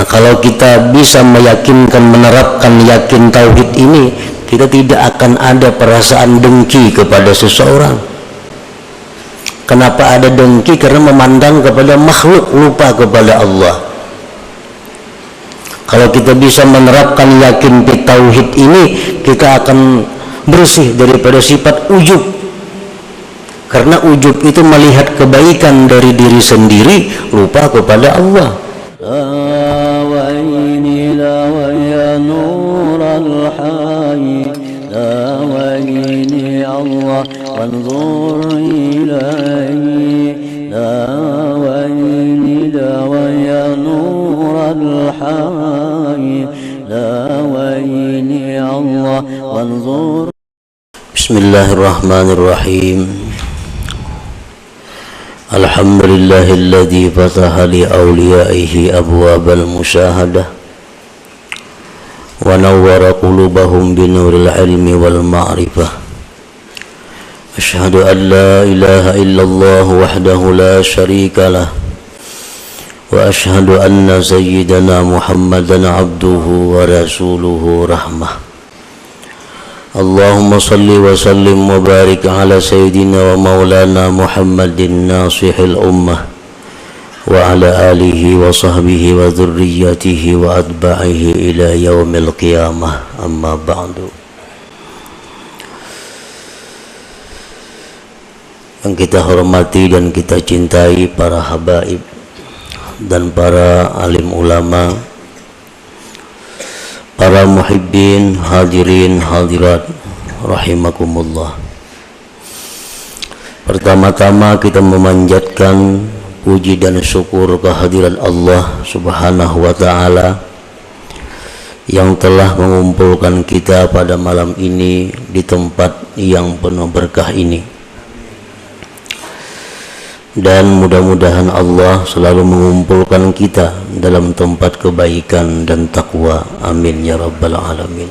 Nah, kalau kita bisa meyakinkan, menerapkan yakin tauhid ini, kita tidak akan ada perasaan dengki kepada seseorang. Kenapa ada dengki? Karena memandang kepada makhluk, lupa kepada Allah. Kalau kita bisa menerapkan yakin tauhid ini, kita akan bersih daripada sifat ujub. Karena ujub itu melihat kebaikan dari diri sendiri, lupa kepada Allah. Bismillahirrahmanirrahim. Alhamdulillahilladzi fataha li awliyaihi abwabal musyahadah wa nawwara qulubahum binuril ilmi wal ma'rifah. Asyhadu an la ilaha illallah wahdahu la syarika lah wa asyhadu anna sayyidana Muhammadan abduhu wa rasuluhu rahmah. Allahumma salli wa sallim wa barik ala sayyidina wa maulana Muhammadin nasihil ummah wa ala alihi wa sahbihi wa dhurriyyatihi wa atba'ihi ila yaumil qiyamah, amma ba'du. Yang kita hormati dan kita cintai para habaib dan para alim ulama, para muhibbin, hadirin, hadirat, rahimakumullah. Pertama-tama kita memanjatkan puji dan syukur kehadirat Allah subhanahu wa ta'ala yang telah mengumpulkan kita pada malam ini di tempat yang penuh berkah ini. Dan mudah-mudahan Allah selalu mengumpulkan kita dalam tempat kebaikan dan takwa. Amin ya rabbal alamin.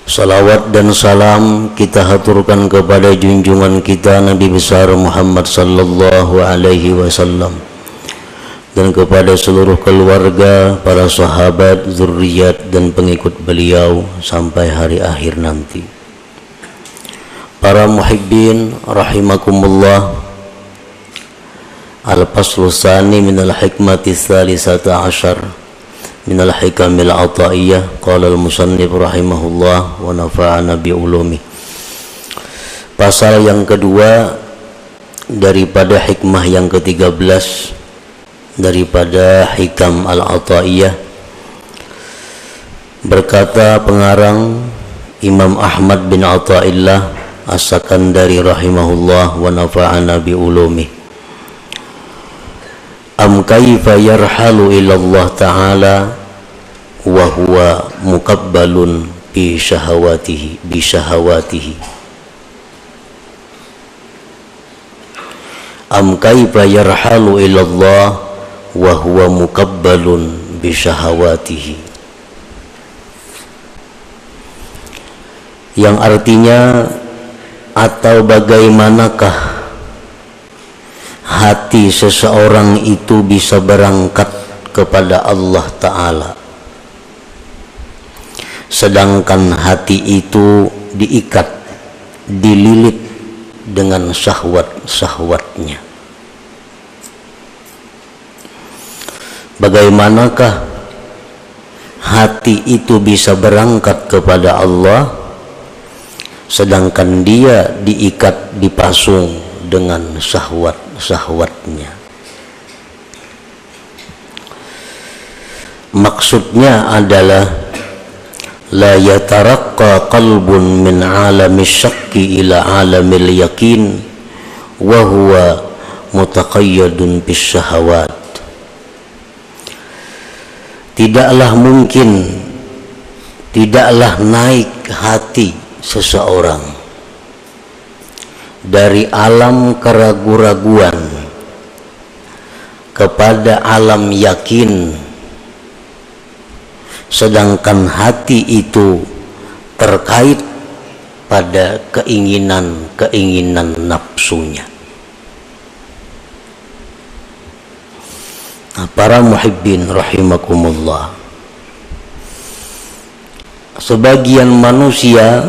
Salawat dan salam kita haturkan kepada junjungan kita Nabi besar Muhammad sallallahu alaihi wasallam, dan kepada seluruh keluarga, para sahabat, zuriat dan pengikut beliau sampai hari akhir nanti. Para muhibbin rahimakumullah, al-faslu tsani minal hikmati tsalisata asyar minal hikamil ataiyah. Qala al-musannif rahimahullah wa nafa'ana bi ulumi. Pasal yang kedua daripada hikmah yang ke-13 daripada hikam al-ataiyah. Berkata pengarang Imam Ahmad bin Athaillah As-Sakandari rahimahullah wa nafa'ana bi ulumi. Am kaifa yarhalu ilallah ta'ala wa huwa muqabbalun bi syahawatihi Am kaifa yarhalu ilallah wa huwa muqabbalun bi syahawatihi, yang artinya, atau bagaimanakah hati seseorang itu bisa berangkat kepada Allah Ta'ala, sedangkan hati itu diikat, dililit dengan syahwat-syahwatnya. Bagaimanakah hati itu bisa berangkat kepada Allah, sedangkan dia diikat, dipasung dengan syahwat-syahwatnya. Maksudnya adalah la yataraqqa qalbun min alami syakki ila alamil yakin wa huwa mutaqayyadun bis syahawat. Tidaklah mungkin, tidaklah naik hati seseorang dari alam keraguan-raguan kepada alam yakin, sedangkan hati itu terkait pada keinginan-keinginan nafsunya. Nah, para muhibbin rahimakumullah, sebagian manusia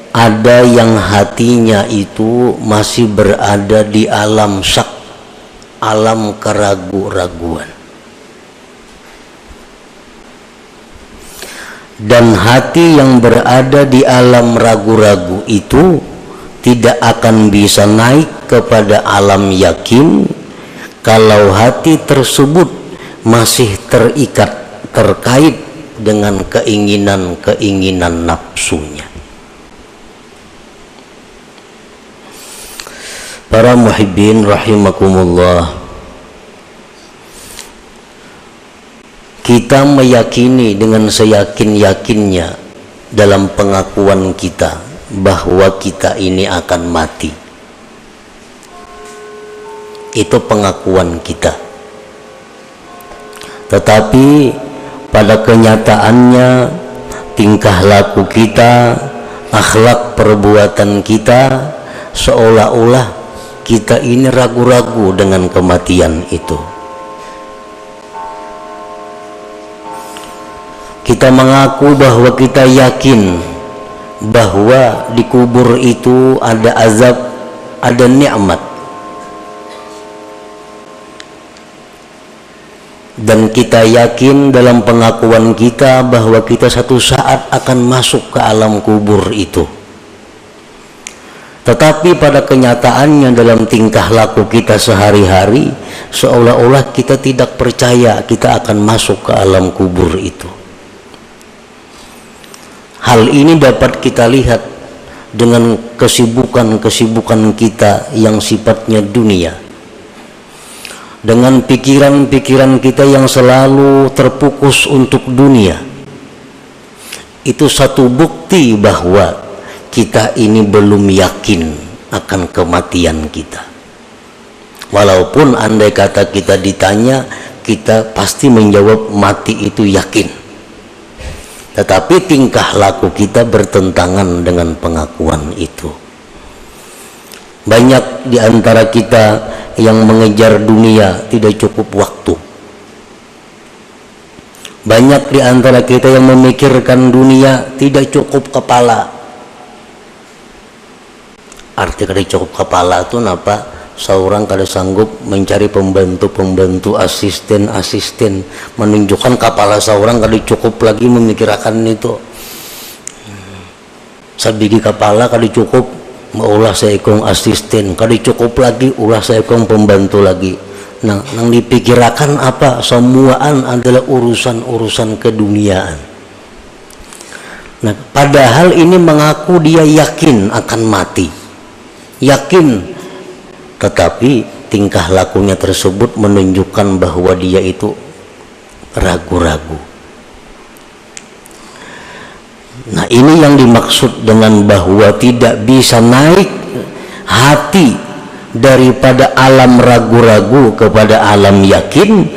ada yang hatinya itu masih berada di alam syak, alam keragu-raguan. Dan hati yang berada di alam ragu-ragu itu tidak akan bisa naik kepada alam yakin kalau hati tersebut masih terikat, terkait dengan keinginan-keinginan nafsunya. Para muhibbin rahimakumullah, kita meyakini dengan seyakin-yakinnya dalam pengakuan kita bahwa kita ini akan mati. Itu pengakuan kita. Tetapi pada kenyataannya tingkah laku kita, akhlak perbuatan kita, seolah-olah kita ini ragu-ragu dengan kematian itu. Kita mengaku bahwa kita yakin bahwa di kubur itu ada azab, ada nikmat, dan kita yakin dalam pengakuan kita bahwa kita satu saat akan masuk ke alam kubur itu. Tetapi pada kenyataannya dalam tingkah laku kita sehari-hari, seolah-olah kita tidak percaya kita akan masuk ke alam kubur itu. Hal ini dapat kita lihat dengan kesibukan-kesibukan kita yang sifatnya dunia, dengan pikiran-pikiran kita yang selalu terfokus untuk dunia. Itu satu bukti bahwa kita ini belum yakin akan kematian kita. Walaupun andai kata kita ditanya, kita pasti menjawab mati itu yakin. Tetapi tingkah laku kita bertentangan dengan pengakuan itu. Banyak di antara kita yang mengejar dunia tidak cukup waktu. Banyak di antara kita yang memikirkan dunia tidak cukup kepala. Arti kada cukup kepala itu napa? Seorang kada sanggup mencari pembantu-pembantu, asisten-asisten, menunjukkan kepala seorang kada cukup lagi memikirkan itu. Sabigi kepala kada cukup, maulah seekong asisten, kada cukup lagi ulah seekong pembantu lagi. Nah, yang dipikirkan apa? Semuaan adalah urusan-urusan keduniaan. Nah, padahal ini mengaku dia yakin akan mati, yakin, tetapi tingkah lakunya tersebut menunjukkan bahwa dia itu ragu-ragu. Nah, ini yang dimaksud dengan bahwa tidak bisa naik hati daripada alam ragu-ragu kepada alam yakin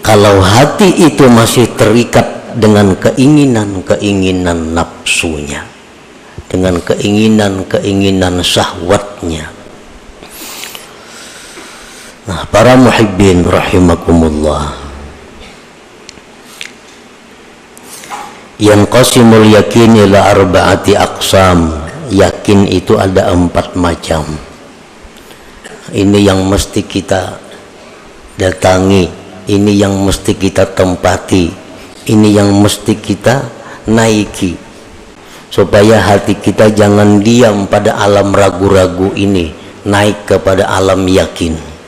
kalau hati itu masih terikat dengan keinginan-keinginan nafsunya, dengan keinginan-keinginan syahwatnya. Nah, para muhibbin rahimakumullah, yanqasimul yakin ila arba'ati aqsam. Yakin itu ada 4 macam. Ini yang mesti kita datangi, ini yang mesti kita tempati, ini yang mesti kita naiki, supaya hati kita jangan diam pada alam ragu-ragu ini, naik kepada alam yakin.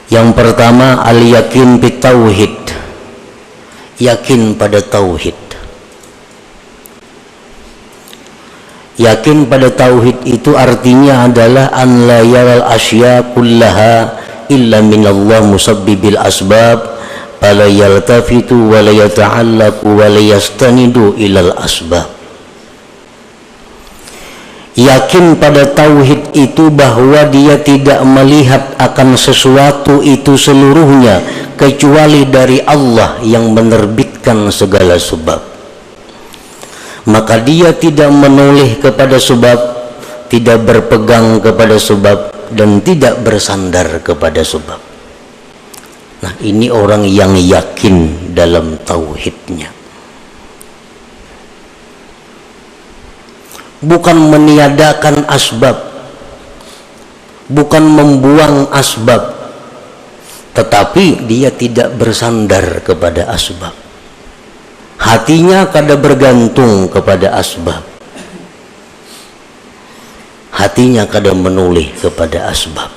Yang pertama, al-yakin bitauhid, yakin pada tauhid. Yakin pada tauhid itu artinya adalah an la yaral asya kullaha illa minallah musabbibil asbab fala yaltafitu wa la yata'allaqu wa la yastanidu ilal asbab. Yakin pada tauhid itu bahwa dia tidak melihat akan sesuatu itu seluruhnya kecuali dari Allah yang menerbitkan segala sebab. Maka dia tidak menoleh kepada sebab, tidak berpegang kepada sebab, dan tidak bersandar kepada sebab. Nah, ini orang yang yakin dalam tauhidnya. Bukan meniadakan asbab, bukan membuang asbab, tetapi dia tidak bersandar kepada asbab. Hatinya kada bergantung kepada asbab. Hatinya kada menoleh kepada asbab.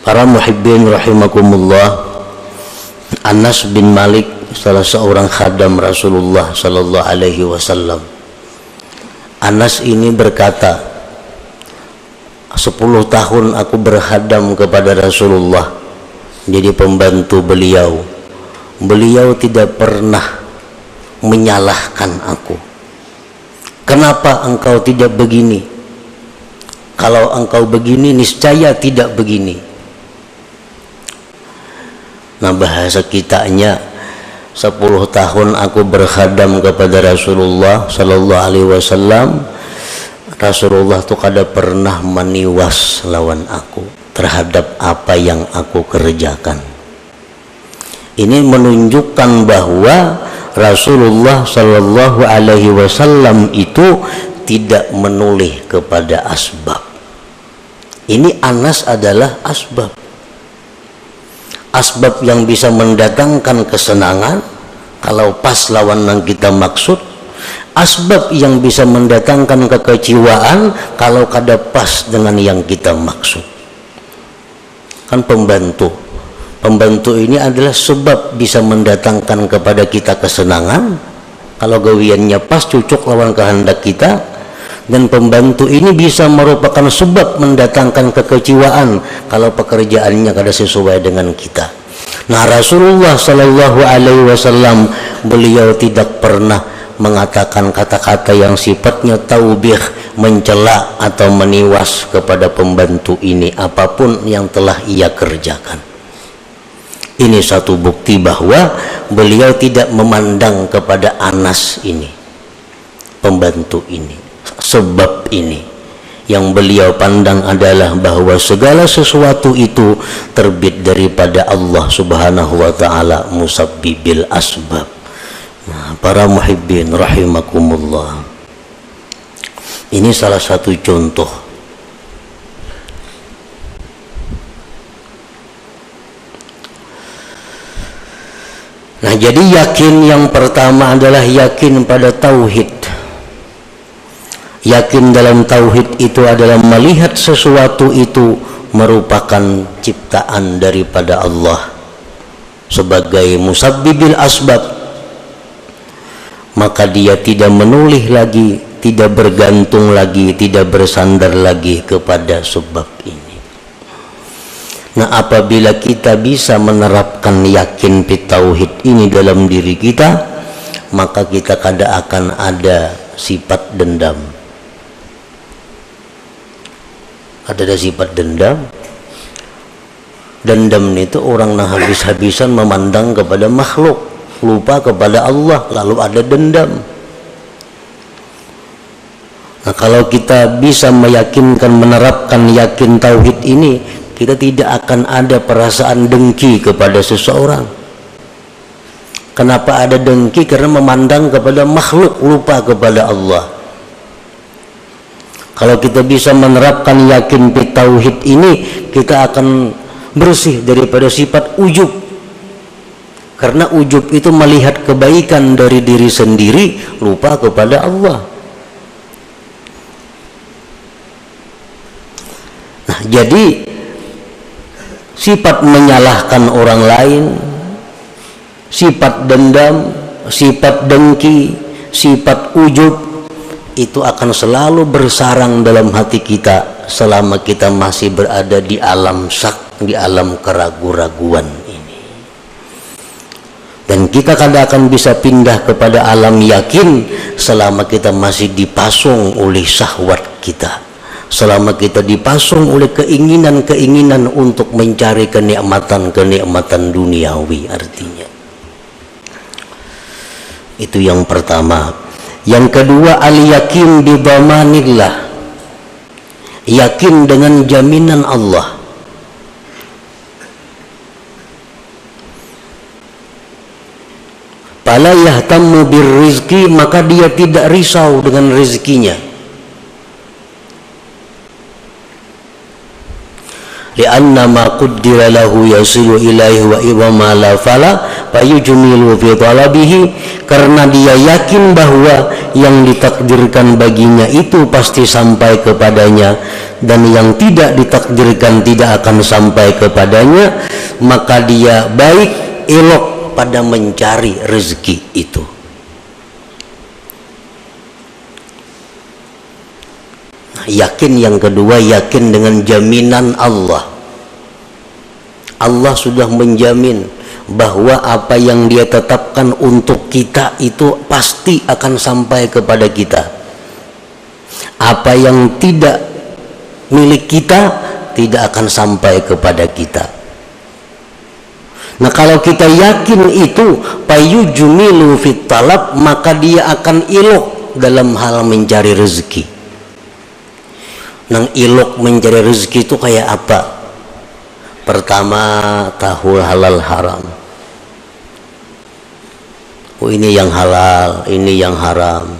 Para muhibbin rahimakumullah, Anas bin Malik, salah seorang khadam Rasulullah sallallahu alaihi wasallam. Anas ini berkata, 10 tahun aku berkhadam kepada Rasulullah, jadi pembantu beliau. Beliau tidak pernah menyalahkan aku. Kenapa engkau tidak begini? Kalau engkau begini, niscaya tidak begini. Nah, bahasa kitanya, 10 tahun aku berkhadam kepada Rasulullah sallallahu alaihi wasallam. Rasulullah tuh kada pernah meniwas lawan aku terhadap apa yang aku kerjakan. Ini menunjukkan bahwa Rasulullah sallallahu alaihi wasallam itu tidak menoleh kepada asbab. Ini Anas adalah asbab. Asbab yang bisa mendatangkan kesenangan kalau pas lawan yang kita maksud, asbab yang bisa mendatangkan kekecewaan kalau kada pas dengan yang kita maksud. Kan pembantu ini adalah sebab bisa mendatangkan kepada kita kesenangan kalau gawiannya pas cocok lawan kehendak kita, dan pembantu ini bisa merupakan sebab mendatangkan kekecewaan kalau pekerjaannya kada sesuai dengan kita. Nah, Rasulullah sallallahu alaihi wasallam, beliau tidak pernah mengatakan kata-kata yang sifatnya taubih, mencela atau meniwas kepada pembantu ini apapun yang telah ia kerjakan. Ini satu bukti bahwa beliau tidak memandang kepada Anas ini, pembantu ini, sebab ini. Yang beliau pandang adalah bahwa segala sesuatu itu terbit daripada Allah subhanahu wa ta'ala, musabbibil asbab. Nah, para muhibbin rahimakumullah, ini salah satu contoh. Nah, jadi yakin yang pertama adalah yakin pada tauhid. Yakin dalam tauhid itu adalah melihat sesuatu itu merupakan ciptaan daripada Allah sebagai musabbibil asbab, maka dia tidak menoleh lagi, tidak bergantung lagi, tidak bersandar lagi kepada sebab ini. Nah, apabila kita bisa menerapkan yakin pi tauhid ini dalam diri kita, maka kita kada akan ada sifat dendam. Ada sifat dendam. Dendam itu orang yang habis-habisan memandang kepada makhluk, lupa kepada Allah, lalu ada dendam. Nah, kalau kita bisa meyakinkan, menerapkan yakin tauhid ini, kita tidak akan ada perasaan dengki kepada seseorang. Kenapa ada dengki? Karena memandang kepada makhluk, lupa kepada Allah. Kalau kita bisa menerapkan yakin pi tauhid ini, kita akan bersih daripada sifat ujub. Karena ujub itu melihat kebaikan dari diri sendiri, lupa kepada Allah. Nah, jadi sifat menyalahkan orang lain, sifat dendam, sifat dengki, sifat ujub, itu akan selalu bersarang dalam hati kita selama kita masih berada di alam syak, di alam keraguan-raguan ini. Dan kita kada akan bisa pindah kepada alam yakin selama kita masih dipasung oleh syahwat kita, selama kita dipasung oleh keinginan-keinginan untuk mencari kenikmatan-kenikmatan duniawi. Artinya itu yang pertama. Yang kedua, al-yakin bi dhamanillah, yakin dengan jaminan Allah. Fala yahtammu birrizqi, maka dia tidak risau dengan rezekinya. Lianna ma qaddara lahu yasilu ilaihi wa idza ma la fala fayujmilu fi talabihi, karena dia yakin bahwa yang ditakdirkan baginya itu pasti sampai kepadanya, dan yang tidak ditakdirkan tidak akan sampai kepadanya, maka dia baik elok pada mencari rezeki itu. Nah, yakin yang kedua, yakin dengan jaminan Allah. Allah sudah menjamin bahwa apa yang dia tetapkan untuk kita itu pasti akan sampai kepada kita. Apa yang tidak milik kita tidak akan sampai kepada kita. Nah, kalau kita yakin itu, payujmilu fit talab, maka dia akan ilok dalam hal mencari rezeki. Nang ilok mencari rezeki itu kayak apa? Pertama, tahu halal haram. Oh, ini yang halal, ini yang haram.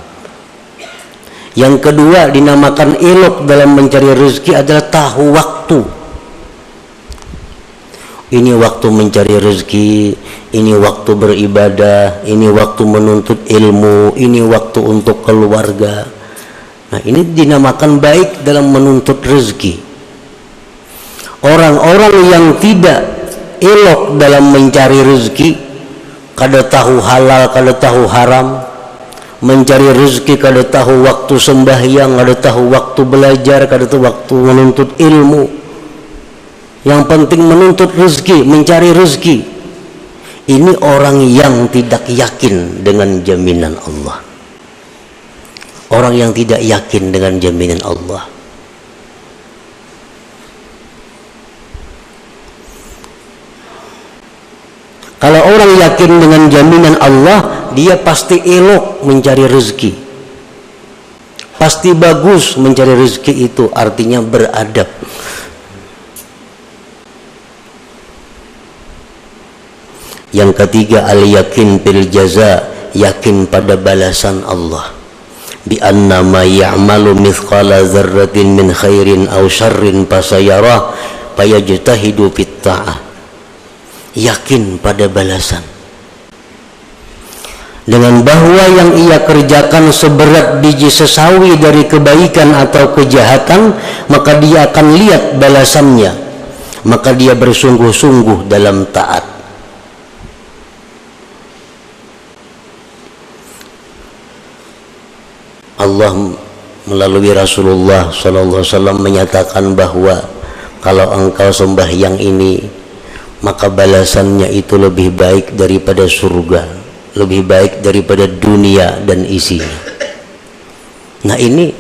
Yang kedua, dinamakan ilok dalam mencari rezeki adalah tahu waktu. Ini waktu mencari rezeki, ini waktu beribadah, ini waktu menuntut ilmu, ini waktu untuk keluarga. Nah, ini dinamakan baik dalam menuntut rezeki. Orang-orang yang tidak elok dalam mencari rezeki, kada tahu halal, kada tahu haram, mencari rezeki kada tahu waktu sembahyang, kada tahu waktu belajar, kada tahu waktu menuntut ilmu. Yang penting menuntut rezeki, mencari rezeki. Ini orang yang tidak yakin dengan jaminan Allah. Orang yang tidak yakin dengan jaminan Allah. Kalau orang yakin dengan jaminan Allah, dia pasti elok mencari rezeki. Pasti bagus mencari rezeki itu, artinya beradab. Yang ketiga, al-yakin bil jaza, yakin pada balasan Allah. Bi anna ma ya'malu mithqala dzarratin min khairin aw syarrin fasayarah fayajtahidu fit ta'ah. Yakin pada balasan. Dengan bahwa yang ia kerjakan seberat biji sesawi dari kebaikan atau kejahatan, maka dia akan lihat balasannya. Maka dia bersungguh-sungguh dalam taat. Allah melalui Rasulullah SAW menyatakan bahwa kalau engkau sembahyang ini, maka balasannya itu lebih baik daripada surga, lebih baik daripada dunia dan isinya. Nah, ini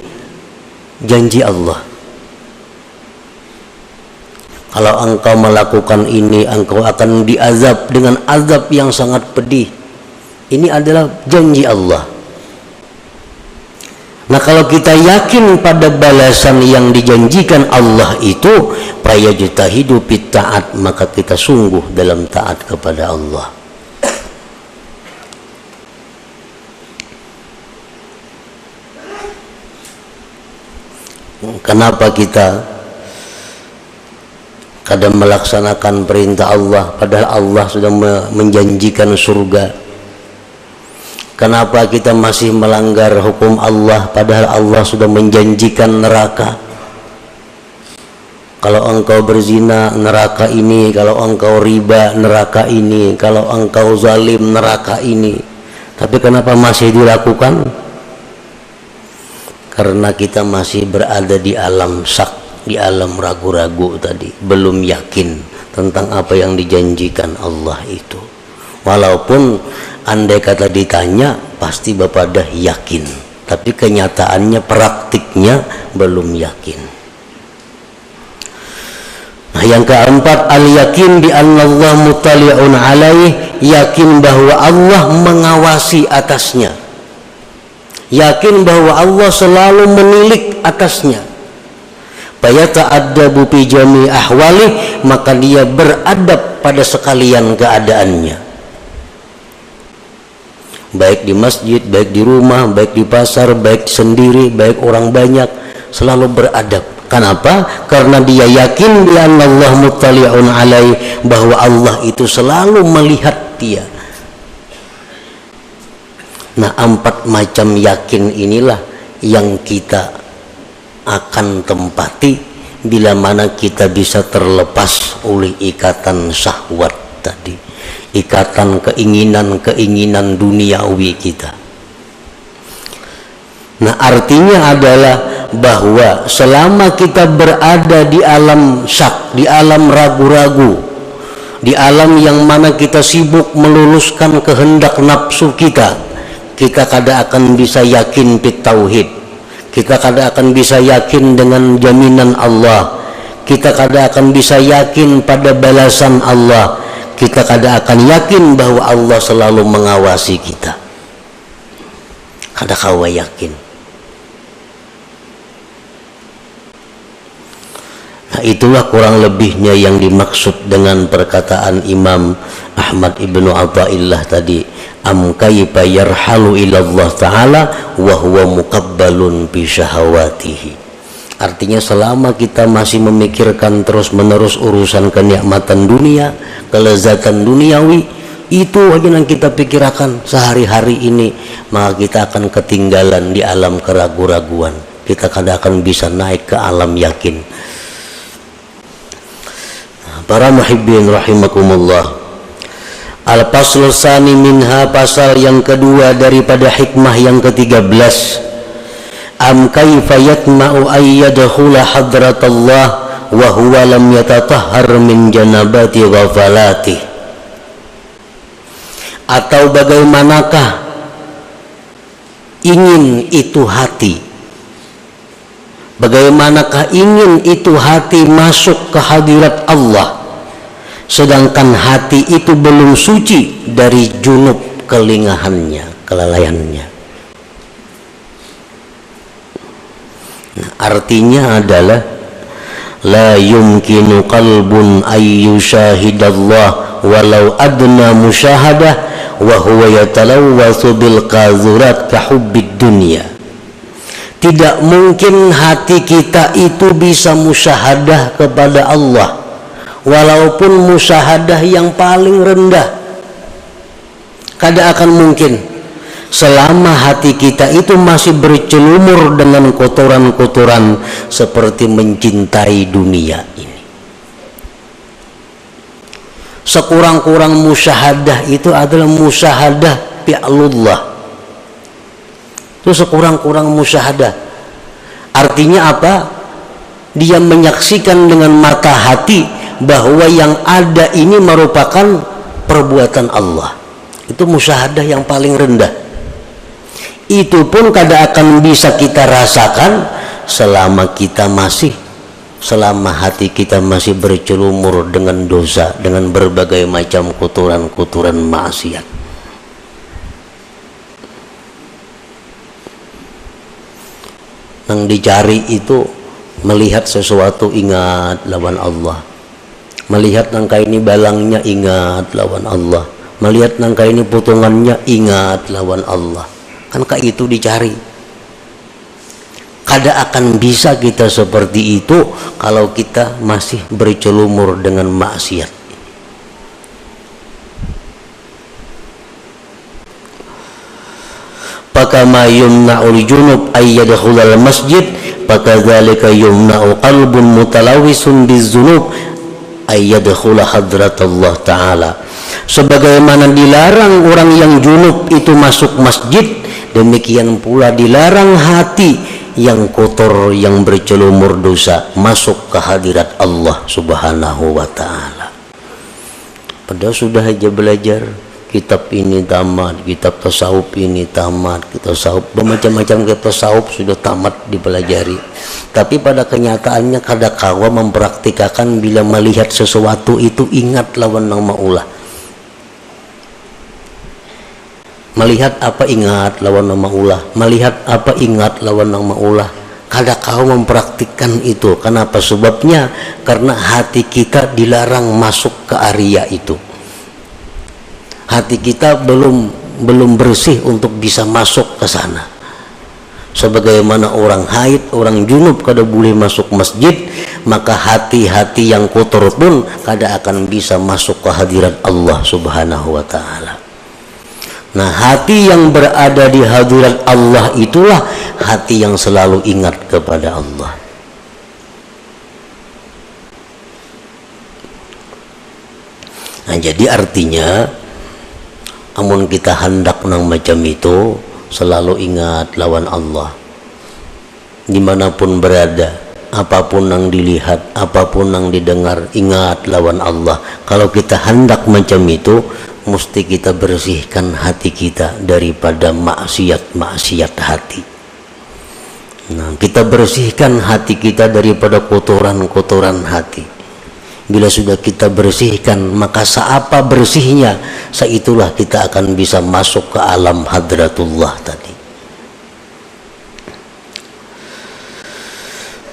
janji Allah. Kalau engkau melakukan ini, engkau akan diazab dengan azab yang sangat pedih. Ini adalah janji Allah. Nah, kalau kita yakin pada balasan yang dijanjikan Allah itu, fayajtahidu fit ta'at, maka kita sungguh dalam taat kepada Allah. Kenapa kita kadang melaksanakan perintah Allah padahal Allah sudah menjanjikan surga? Kenapa kita masih melanggar hukum Allah padahal Allah sudah menjanjikan neraka? Kalau engkau berzina, neraka ini. Kalau engkau riba, neraka ini. Kalau engkau zalim, neraka ini. Tapi kenapa masih dilakukan? Karena kita masih berada di alam syak, di alam ragu-ragu tadi, belum yakin tentang apa yang dijanjikan Allah itu. Walaupun andai kata ditanya, pasti Bapak dah yakin, tapi kenyataannya, praktiknya belum yakin. Nah, yang keempat, al-yakin bi anna Allah mutali'un alaih, yakin bahwa Allah mengawasi atasnya. yakin bahwa Allah selalu menilik atasnya. Fayata'addabu fi jami' ahwali, maka dia beradab pada sekalian keadaannya, baik di masjid, baik di rumah, baik di pasar, baik sendiri, baik orang banyak, selalu beradab. Kenapa? Karena dia yakin bi anna Allah muttali'un alaih, bahwa Allah itu selalu melihat dia. Nah, 4 macam yakin inilah yang kita akan tempati bila mana kita bisa terlepas oleh ikatan syahwat tadi, ikatan keinginan duniawi kita. Nah, artinya adalah bahwa selama kita berada di alam syak, di alam ragu-ragu, di alam yang mana kita sibuk meluluskan kehendak nafsu kita, kita kada akan bisa yakin bit tauhid. Kita kada akan bisa yakin dengan jaminan Allah. Kita kada akan bisa yakin pada balasan Allah. Kita kada akan yakin bahwa Allah selalu mengawasi kita. Kada kawa yakin. Nah, itulah kurang lebihnya yang dimaksud dengan perkataan Imam Ahmad ibnu Athaillah tadi, am kaifa yarhalu ila Allah ta'ala wa huwa muqabbalun bi syahawatihi. Artinya selama kita masih memikirkan terus menerus urusan kenikmatan dunia, kelezatan duniawi, itu aja yang kita pikirkan sehari-hari ini, maka kita akan ketinggalan di alam keraguan-raguan. Kita kada akan bisa naik ke alam yakin. Para muhibbin rahimakumullah, al-faslu tsani minha, pasal yang kedua daripada hikmah yang ke-13, am kaifa yatma'u ay yadkhula hadratallah wa huwa lam yatatahhar min janabati ghafalati. Atau bagaimanakah ingin itu hati, bagaimanakah ingin itu hati masuk ke hadirat Allah, sedangkan hati itu belum suci dari junub kelingahannya, kelalaiannya. Nah, artinya adalah la yumkinu qalbun ay yushahidallah walau adna musyahadah wa huwa yatalawwathu bil qazurat ka hubbid dunya. Tidak mungkin hati kita itu bisa musyahadah kepada Allah, walaupun musyahadah yang paling rendah. Kada akan mungkin selama hati kita itu masih bercelumur dengan kotoran-kotoran seperti mencintai dunia ini. Sekurang-kurang musyahadah itu adalah musyahadah fi'lullah. Itu sekurang-kurang musyahadah. Artinya apa? Dia menyaksikan dengan mata hati bahwa yang ada ini merupakan perbuatan Allah. Itu musyahadah yang paling rendah. Itu pun kada akan bisa kita rasakan selama hati kita masih bercelumur dengan dosa, dengan berbagai macam kotoran-kotoran maksiat. Yang dicari itu melihat sesuatu, ingat lawan Allah. Melihat nangka ini balangnya, ingat lawan Allah. Melihat nangka ini potongannya, ingat lawan Allah. Kan itu dicari. Kada akan bisa kita seperti itu kalau kita masih bercelumur dengan maksiat. Pakama yumna'ul junub ay yadkhulal masjid, pakadzalika yumna'u qalbun mutalawisun bizunub ay yadkhula hadratullah ta'ala. Sebagaimana dilarang orang yang junub itu masuk masjid, demikian pula dilarang hati yang kotor, yang bercelumur dosa masuk ke hadirat Allah subhanahu wa ta'ala. Padahal sudah aja belajar kitab ini tamat, kitab tasawuf ini tamat, tasawuf bermacam-macam kitab tasawuf sudah tamat dipelajari, tapi pada kenyataannya kada kawa mempraktikakan. Bila melihat sesuatu itu ingat lawan nang maulah, Melihat apa ingat lawan nama ulah. Melihat apa ingat lawan nama ulah. Kada kau mempraktikkan itu. Kenapa? Sebabnya karena hati kita dilarang masuk ke area itu. Hati kita belum bersih untuk bisa masuk ke sana. Sebagaimana orang haid, orang junub kada boleh masuk masjid, maka hati-hati yang kotor pun kada akan bisa masuk ke hadirat Allah Subhanahu wa taala. Nah, hati yang berada di hadirat Allah itulah hati yang selalu ingat kepada Allah. Nah, jadi artinya amun kita hendak nang macam itu, selalu ingat lawan Allah dimanapun berada, apapun yang dilihat, apapun yang didengar, ingat lawan Allah. Kalau kita hendak macam itu, mesti kita bersihkan hati kita daripada maksiat hati. Nah, kita bersihkan hati kita daripada kotoran-kotoran hati. Bila sudah kita bersihkan, maka seapa bersihnya, seitulah kita akan bisa masuk ke alam hadratullah tadi.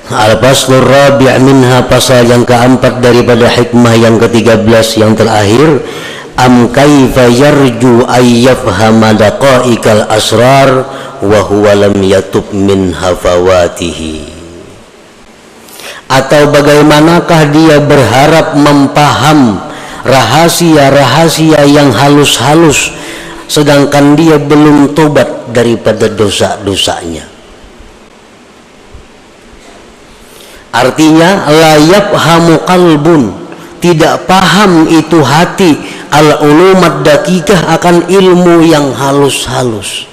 Al-Faslur Rabi' minha, pasal yang keempat daripada hikmah yang ke-13 yang terakhir. Am kaifa yarju ayyafhama daqa'iqal asrar wa huwa lam yatub min hafawatihi. Atau bagaimanakah dia berharap mempaham rahasia-rahasia yang halus-halus sedangkan dia belum tobat daripada dosa-dosanya. Artinya la yafhamu qalbun, tidak paham itu hati al-ulumat dakikah, akan ilmu yang halus-halus.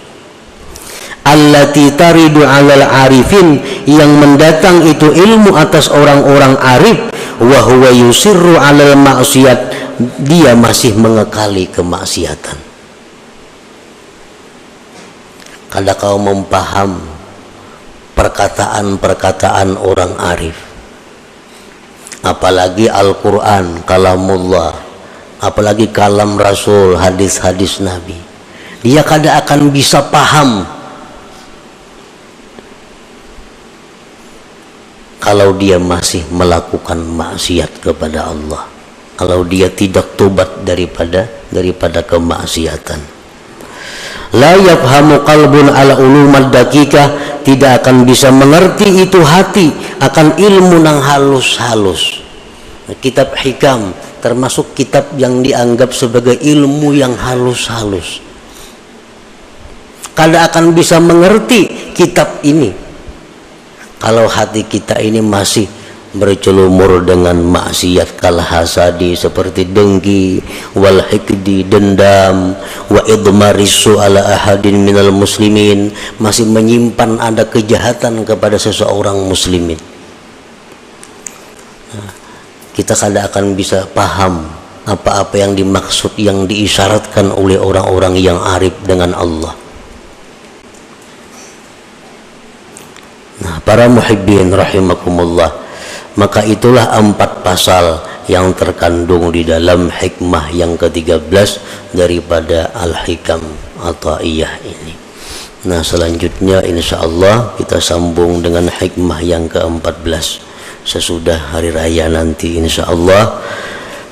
Allati taridu alal arifin, yang mendatang itu ilmu atas orang-orang arif. Wa huwa yusirru alal maksiat, dia masih mengekali kemaksiatan. Kada kau mempaham perkataan-perkataan orang arif, apalagi Al-Quran, kalamullah, apalagi kalam Rasul, hadis-hadis Nabi, dia kada akan bisa paham kalau dia masih melakukan maksiat kepada Allah, kalau dia tidak tobat daripada kemaksiatan. La yafhamu qalbun ala ulumat dakikah, tidak akan bisa mengerti itu hati akan ilmu nang halus-halus. Kitab hikam termasuk kitab yang dianggap sebagai ilmu yang halus-halus. Kada akan bisa mengerti kitab ini kalau hati kita ini masih bercelumur dengan maksiat kal hasadi, seperti dengki, wal hikdi, dendam, wa idmarisu ala ahadin minal muslimin, masih menyimpan ada kejahatan kepada seseorang muslimin. Nah, kita kada akan bisa paham apa-apa yang dimaksud, yang diisyaratkan oleh orang-orang yang arif dengan Allah. Nah, para muhibbin rahimakumullah, maka itulah 4 pasal yang terkandung di dalam hikmah yang ke-13 daripada Al-Hikam Athaiyah ini. Nah, selanjutnya insyaallah kita sambung dengan hikmah yang ke-14 sesudah hari raya nanti insyaallah,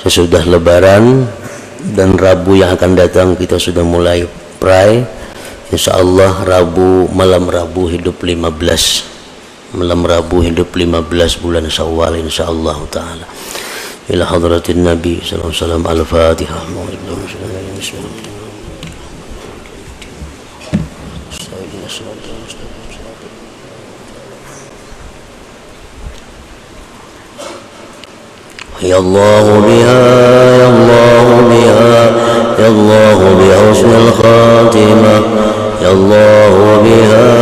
sesudah lebaran dan Rabu yang akan datang kita sudah mulai pray insyaallah. Malam Rabu hidup 15 bulan Syawal insyaallah taala. Ila hadratin Nabi sallallahu alaihi wasallam. Al-Fatihah. Ya Allah biha, ya Allah biha, ya Allah biha husnul khatimah, ya Allah biha,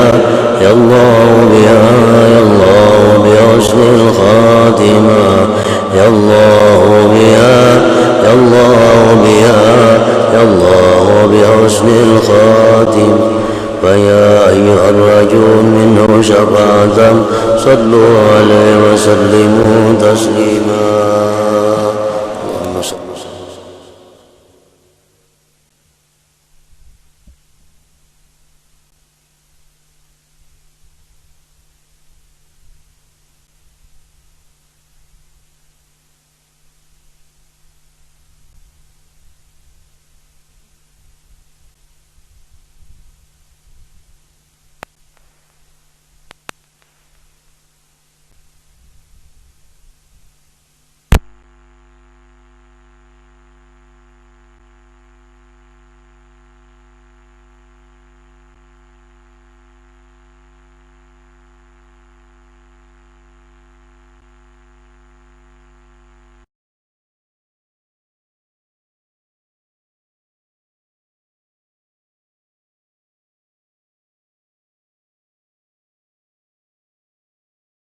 ya Allah biha, ya Allah biha husnul khatimah, ya Allah biha, ya Allah biha, ya Allah biha husnul khatimah. فيا أيها الرجل منه شفاعة صلوا عليه وسلموا تسليما.